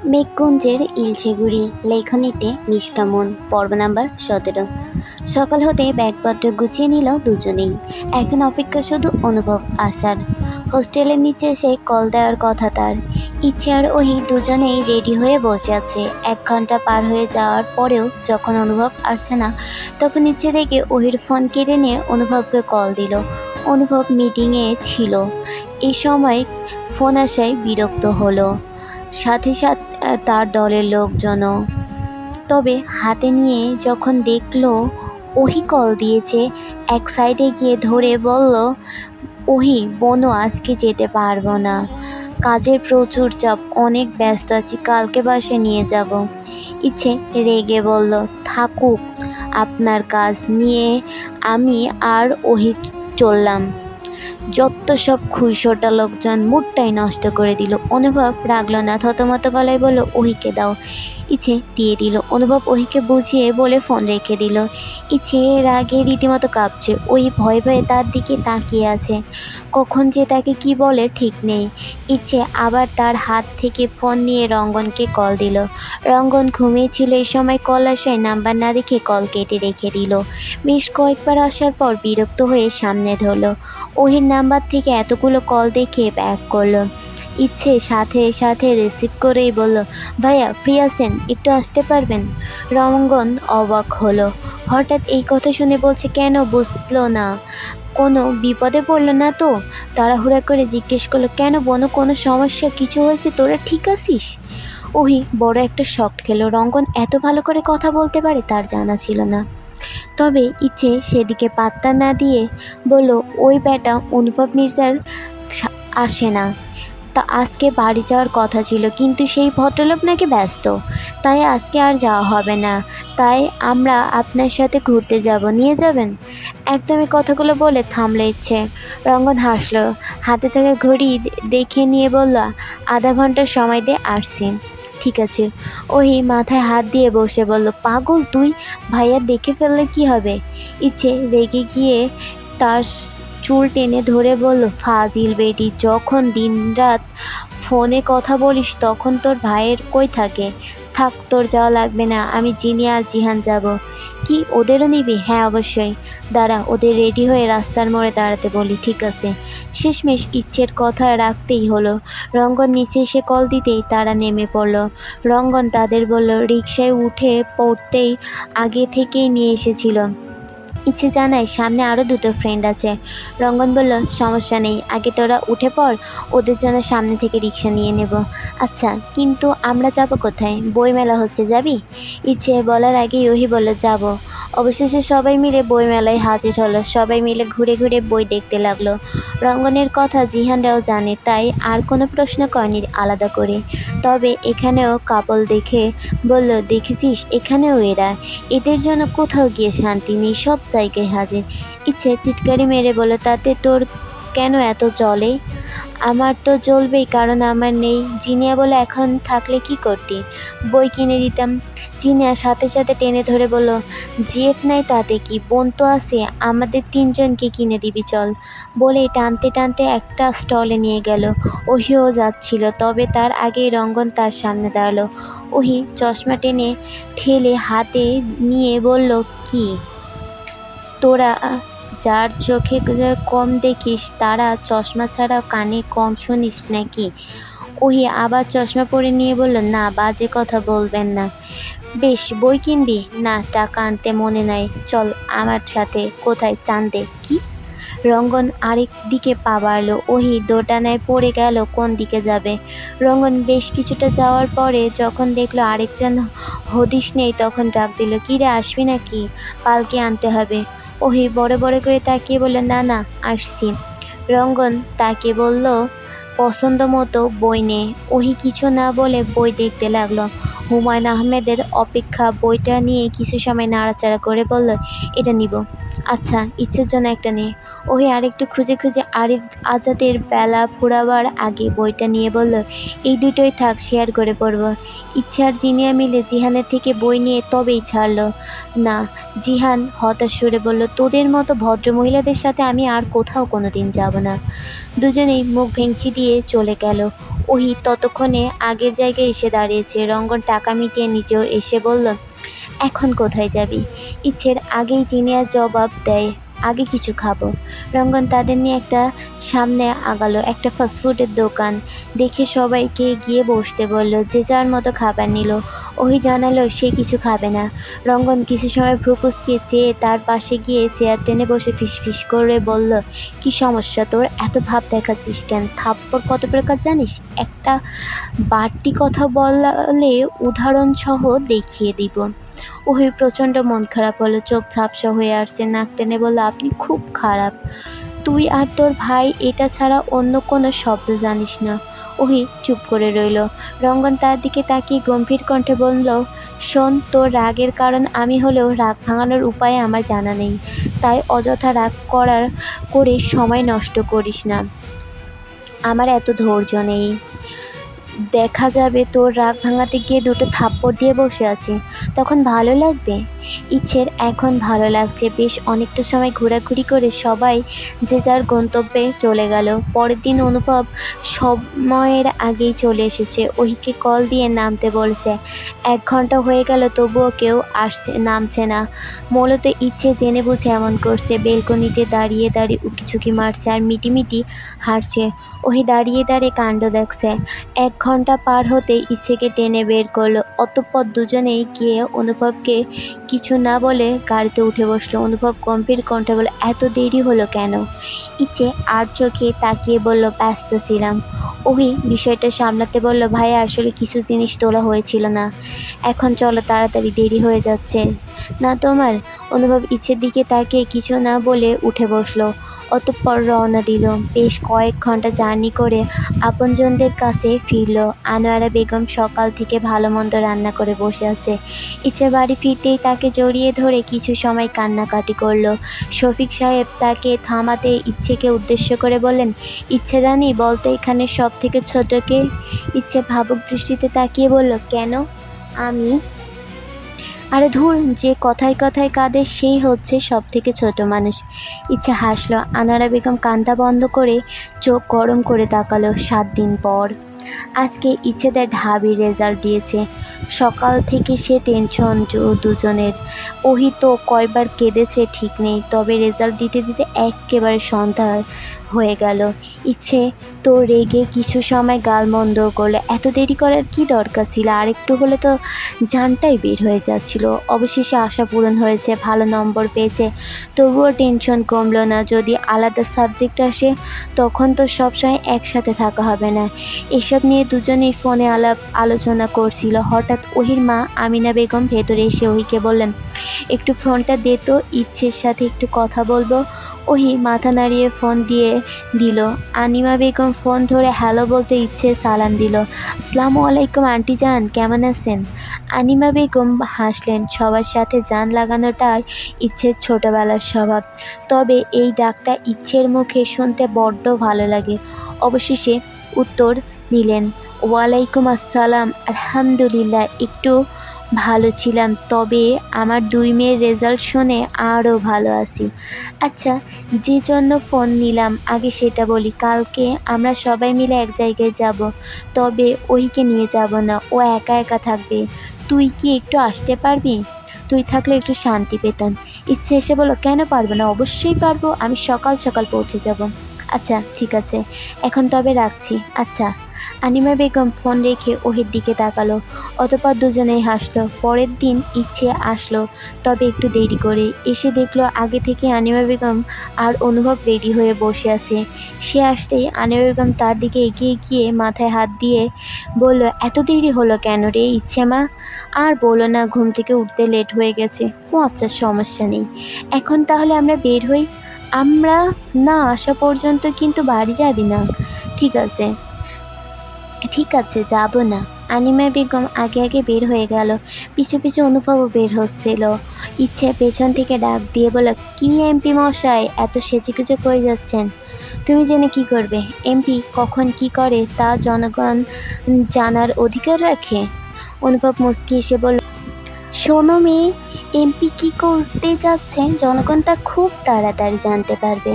মেঘকুঞ্জের ইলশেগুড়ি লেখনীতে মিষ্কামন পর্ব নাম্বার 17। সকাল হতে ব্যাগপত্র গুছিয়ে নিল দুজনেই। এখন অপেক্ষা শুধু অনুভব আসার। হোস্টেলের নিচে এসে কল দেওয়ার কথা তার। ইচ্ছে আর ওহি দুজনেই রেডি হয়ে বসে আছে। 1 ঘন্টা পার হয়ে যাওয়ার পরেও যখন অনুভব আসছে না, তখন ইচ্ছে রেগে ওহির ফোন কেড়ে নিয়ে অনুভবকে কল দিল। অনুভব মিটিংয়ে ছিল। এই সময় ফোন আসায় বিরক্ত হলো, সাথে সাথে তার দলের লোকজনও। তবে হাতে নিয়ে যখন দেখলো ওহি কল দিয়েছে, এক সাইডে গিয়ে ধরে বলল, ওহি বোনও আজকে যেতে পারবো না, কাজের প্রচুর চাপ, অনেক ব্যস্ত আছি, কালকে বাসায় নিয়ে যাব। ইচ্ছে রেগে বলল, থাকুক আপনার কাজ নিয়ে, আমি আর ওহি চললাম। যত সব খুইশোটা লোকজন মুডটাই নষ্ট করে দিল। অনুভব রাগলো না, থতমত গলায় বলল, ওহিকে দাও। ইচ্ছে দিয়ে দিল। অনুভব ওহিকে বুঝিয়ে বলে ফোন রেখে দিল। ইচ্ছে রাগে রীতিমতো কাঁপছে। ওহি ভয়ে ভয়ে তার দিকে তাকিয়ে আছে। কখন যে তাকে কি বলে ঠিক নেই। ইচ্ছে আবার তার হাত থেকে ফোন নিয়ে রঙ্গনকে কল দিল। রঙ্গন ঘুমিয়েছিল। এই সময় কল আসায় নাম্বার না দেখে কল কেটে রেখে দিল। বেশ কয়েকবার আসার পর বিরক্ত হয়ে সামনে ধরল। ওহির নাম্বার থেকে এতগুলো কল দেখে ব্যাক করলো। ইচ্ছে সাথে সাথে রিসিভ করেই বলল, ভাইয়া ফ্রি আছেন, একটু আসতে পারবেন? রঙ্গন অবাক হলো। হঠাৎ এই কথা শুনে বলছে কেন, বুঝলো না। কোনো বিপদে পড়লো না তো? তাড়াহুড়া করে জিজ্ঞেস করলো, কেন বোন, কোনো সমস্যা, কিছু হয়েছে, তোরা ঠিক আছিস? ওহি বড় একটা শক খেলো। রঙ্গন এত ভালো করে কথা বলতে পারে তার জানা ছিল না। তবে ইচ্ছে সেদিকে পাত্তা না দিয়ে বলল, ওই ব্যাটা অনুভব মির্জার আসে না, তা আজকে বাড়ি যাওয়ার কথা ছিল, কিন্তু সেই ভদ্রলোক নাকি ব্যস্ত, তাই আজকে আর যাওয়া হবে না। তাই আমরা আপনার সাথে ঘুরতে যাব, নিয়ে যাবেন? একদমই কথাগুলো বলে থামলো ইচ্ছে। রঙ্গন হাসলো, হাতে থাকা ঘড়ি দেখে নিয়ে বলল, আধা ঘন্টার সময় দিয়ে আসছি। ঠিক আছে। ওহি মাথায় হাত দিয়ে বসে বলল, পাগল তুই, ভাইয়া দেখে ফেললে কি হবে? ইচ্ছে রেগে গিয়ে তার চুল টেনে ধরে বলল, ফাজিল বেটি, যখন দিনরাত ফোনে কথা বলিস তখন তোর ভাইয়ের কই থাকে? থাক, তোর যাওয়া লাগবে না, আমি জিনি আর জিহান যাব। কি, ওদেরও নিবি? হ্যাঁ অবশ্যই। দাঁড়া, ওদের রেডি হয়ে রাস্তার মোড়ে দাঁড়াতে বলি। ঠিক আছে। শেষমেশ ইচ্ছের কথা রাখতেই হলো। রঙ্গন নিচে এসে কল দিতেই তারা নেমে পড়ল। রঙ্গন তাদের বলল, রিকশায় উঠে পড়তেই আগে থেকেই নিয়ে এসেছিল। ইচ্ছে জানায় সামনে আরও 2টো ফ্রেন্ড আছে। রঙ্গন বলল, সমস্যা নেই, আগে তোরা উঠে পড়, ওদের জন্য সামনে থেকে রিক্সা নিয়ে নেব। আচ্ছা, কিন্তু আমরা যাব কোথায়? বইমেলা হচ্ছে, যাবি? ইচ্ছে বলার আগেই ওহি বলল, যাব। অবশেষে সবাই মিলে বইমেলায় হাজির হলো। সবাই মিলে ঘুরে ঘুরে বই দেখতে লাগলো। রঙ্গনের কথা জিহানরাও জানে, তাই আর কোনো প্রশ্ন করেনি আলাদা করে। তবে এখানেও কাপল দেখে বলল, দেখেছিস, এখানেও এরা, এদের জন্য কোথাও গিয়ে শান্তি নেই, সব জায়গায় হাজির। ইচ্ছে টিটকারি মেরে বলল, তাতে তোর কেন এত জ্বলে? আমার তো জ্বলবেই, কারণ আমার নেই। জিনিয়া বলে, এখন থাকলে কি করতি? বই কিনে দিতাম। জিনিয়া সাথে সাথে টেনে ধরে বলল, জিএফ নাই তাতে কি, বোন তো আছে, আমাদের 3জনকে কিনে দিবি চল। বলেই টানতে টানতে একটা স্টলে নিয়ে গেল। ওহিও যাচ্ছিল, তবে তার আগেই রঙ্গন তার সামনে দাঁড়ালো। ওহি চশমা টেনে ঠেলে হাতে নিয়ে বলল, কি তোরা যার চোখে কম দেখিস তারা চশমা ছাড়া কানে কম শুনিস নাকি? ওহি আবার চশমা পরে নিয়ে বলল, না, বাজে কথা বলবেন না। বেশ, বই কিনবি? না, টাকা আনতে মনে নাই, চল আমার সাথে। কোথায়? চান্দে। কি? রঙ্গন আরেক দিকে পা বাড়ল। ওহি দোটানায় পড়ে গেল, কোন দিকে যাবে। রঙ্গন বেশ কিছুটা যাওয়ার পরে যখন দেখলো আরেকজন হদিশ নেই, তখন ডাক দিল, কি রে, আসবি নাকি? পালকি আনতে হবে। ওহি বড় বড় করে তাকিয়ে বলল, না না, আসছি। রঙ্গন তাকে বলল, পছন্দ মতো বই নে। ওহি কিছু না বলে বই দেখতে লাগলো। হুমায়ুন আহমেদের অপেক্ষা বইটা নিয়ে কিছু সময় নাড়াচাড়া করে বলল, এটা নিব। আচ্ছা, ইচ্ছের জন্য একটা নে। ওহি আরেকটু খুঁজে খুঁজে আরিফ আজাদের বেলা ফুরাবার আগে বইটা নিয়ে বলল, এই দুটোই থাক, শেয়ার করে পড়ব। ইচ্ছে আর জিনিয়া মিলে জিহানের থেকে বই নিয়ে তবেই ছাড়ল। না। জিহান হতাশ সুরে বলল, তোদের মতো ভদ্রমহিলাদের সাথে আমি আর কোথাও কোনোদিন যাব না। দুজনেই মুখ ভেঙচি দিয়ে চলে গেল। ওহি ততক্ষণে আগের জায়গায় এসে দাঁড়িয়েছে। রঙ্গন টাকা মিটিয়ে নিজেও এসে বলল, এখন কোথায় যাবি? ইচ্ছের আগেই জিনিয়া জবাব দেয়, আগে কিছু খাবো। রঙ্গন তাদের নিয়ে একটা সামনে আগালো, একটা ফাস্টফুডের দোকান দেখে সবাইকে গিয়ে বসতে বলল। যে যার মতো খাবার নিল। ওহি জানালো সে কিছু খাবে না। রঙ্গন কিছু সময় ভ্রুকুচকে চেয়ে তার পাশে গিয়ে চেয়ার টেনে বসে ফিসফিস করে বলল, কি সমস্যা তোর? এত ভাব দেখাচ্ছিস কেন? থাপ্পড় কত প্রকার জানিস? একটা বাড়তি কথা বললে উদাহরণ সহ দেখিয়ে দিব। ওহির প্রচণ্ড মন খারাপ হলো, চোখ ঝাপসা হয়ে আসছে, নাক টেনে বলল, আপনি খুব খারাপ। তুই আর তোর ভাই এটা ছাড়া অন্য কোনো শব্দ জানিস না। ওহি চুপ করে রইল। রঙ্গন তার দিকে তাকিয়ে গম্ভীর কণ্ঠে বলল, শোন, তোর রাগের কারণ আমি হলেও রাগ ভাঙানোর উপায় আমার জানা নেই, তাই অযথা রাগ করে সময় নষ্ট করিস না। আমার এত ধৈর্য নেই। দেখা যাবে তোর রাগ ভাঙাতে গিয়ে দুটো থাপ্পড় দিয়ে বসে আছি, তখন ভালো লাগবে? ইচ্ছের এখন ভালো লাগছে। বেশ অনেকটা সময় ঘোরাঘুরি করে সবাই যে যার গন্তব্যে চলে গেল। পরের দিন অনুভব সময়ের আগেই চলে এসেছে। ওহিকে কল দিয়ে নামতে বলছে। 1 ঘন্টা হয়ে গেল, তবুও কেউ নামছে না। মূলত ইচ্ছে জেনে বুঝে এমন করছে। বেলকনিতে দাঁড়িয়ে দাঁড়িয়ে উকিঝুঁকি মারছে আর মিটিমিটি হাসছে। ওহি দাঁড়িয়ে দাঁড়িয়ে কাণ্ড দেখছে। 1 ঘন্টা পার হতে ইচ্ছেকে টেনে বের করলো। অতঃপর দুজনেই গিয়ে অনুভবকে কিছু না বলে গাড়িতে উঠে বসলো। অনুভব গম্ভীর কণ্ঠে বলে, এত দেরি হলো কেন? ইচ্ছে আর চোখে তাকিয়ে বলল, ব্যস্ত ছিলাম। ওহি বিষয়টা সামলাতে বলল, ভাইয়া আসলে কিছু জিনিস তোলা হয়েছিল না। এখন চলো তাড়াতাড়ি, দেরি হয়ে যাচ্ছে না তোমার? অনুভব ইচ্ছের দিকে তাকিয়ে কিছু না বলে উঠে বসলো। অতঃপর রওনা দিল। বেশ কয়েক ঘন্টা জার্নি করে আপনজনদের কাছে ফিরল। আনোয়ারা বেগম সকাল থেকে ভালো মন্দ রান্না করে বসে আছে। ইচ্ছে বাড়ি ফিরতেই তাকে জড়িয়ে ধরে কিছু সময় কান্নাকাটি করলো। শফিক সাহেব তাকে থামাতে ইচ্ছেকে উদ্দেশ্য করে বললেন, ইচ্ছে রানী, বলতো এখানে সব থেকে ছোট কে? ইচ্ছে ভাবুক দৃষ্টিতে তাকিয়ে বলল, কেন? আমি? আরে ধুর, যে কথায় কথায় কাঁদে সেই হচ্ছে সব থেকে ছোট মানুষ। ইচ্ছে হাসলো। আনোয়ারা বেগম কান্না বন্ধ করে চোখ গরম করে তাকালো। 7 দিন পর আজকে ইচ্ছেদের ঢাবি রেজাল্ট দিয়েছে। সকাল থেকে সে টেনশন দুজনের। ওহি তো কয়বার কেঁদেছে ঠিক নেই, তবে রেজাল্ট দিতে দিতে একেবারে সন্ধ্যা হয়ে গেল। ইচ্ছে তো রেগে কিছু সময় গালমন্দ করলো। এত দেরি করার কি দরকার ছিল? আরেকটু হলে তো জানটাই বের হয়ে যাচ্ছিল। অবশেষে আশা পূরণ হয়েছে, ভালো নম্বর পেয়েছে। তবুও টেনশন কমলো না। যদি আলাদা সাবজেক্ট আসে তখন তো সবসময় একসাথে থাকা হবে না। এসব নিয়ে দুজনেই ফোনে আলোচনা করছিল। হঠাৎ ওহির মা আমিনা বেগম ভেতরে এসে ওহিকে বললেন, একটু ফোনটা দে তো, ইচ্ছের সাথে একটু কথা বলবো। ওহি মাথা নাড়িয়ে ফোন দিয়ে দিল। আনিমা বেগম ফোন ধরে হ্যালো বলতে ইচ্ছে সালাম দিল। আসসালামু আলাইকুম আন্টি জান, কেমন আছেন? আনিমা বেগম হাসলেন। সবার সাথে জান লাগানোটাই ইচ্ছের ছোটবেলার স্বভাব, তবে এই ডাকটা ইচ্ছের মুখে শুনতে বড্ড ভালো লাগে। অবশেষে উত্তর দিলেন, ওয়ালাইকুম আসসালাম। আলহামদুলিল্লাহ, একটু ভালো ছিলাম, তবে আমার 2 মেয়ের রেজাল্ট শুনে আরও ভালো আছি। আচ্ছা, যে জন্য ফোন নিলাম আগে সেটা বলি। কালকে আমরা সবাই মিলে এক জায়গায় যাব, তবে ওইকে নিয়ে যাব না, ও একা একা থাকবে। তুই কি একটু আসতে পারবি? তুই থাকলে একটু শান্তি পেতাম। ইচ্ছে এসে বলল, কেন পারবো না? অবশ্যই পারবো, আমি সকাল সকাল পৌঁছে যাব। আচ্ছা ঠিক আছে, এখন তবে রাখছি। আচ্ছা। আনিমা বেগম ফোন রেখে ওহির দিকে তাকালো। অতঃপর দুজনেই হাসলো। পরের দিন ইচ্ছে আসলো, তবে একটু দেরি করে। এসে দেখলো আগে থেকে আনিমা বেগম আর অনুভব রেডি হয়ে বসে আছে। সে আসতেই আনিমা বেগম তার দিকে এগিয়ে গিয়ে মাথায় হাত দিয়ে বলল, এত দেরি হলো কেন রে ইচ্ছে মা? আর বলো না, ঘুম থেকে উঠতে লেট হয়ে গেছে। ও আচ্ছা, সমস্যা নেই। এখন তাহলে আমরা বের হই। আমরা না আসা পর্যন্ত কিন্তু বাড়ি যাবি না? ঠিক আছে ঠিক আছে, যাব না। আনিমা বেগম আগে আগে বের হয়ে গেল। পিছু পিছু অনুভবও বের হচ্ছিল। ইচ্ছে পেছন থেকে ডাক দিয়ে বলল, কি এমপি মশাই, এত সেজেগুজে করে যাচ্ছেন? তুমি জেনে কি করবে? এমপি কখন কি করে তা জনগণ জানার অধিকার রাখে। অনুভব মুচকি এসে বলল, শোনো মেয়ে, এমপি কি করতে যাচ্ছে জনগণ তা খুব তাড়াতাড়ি জানতে পারবে।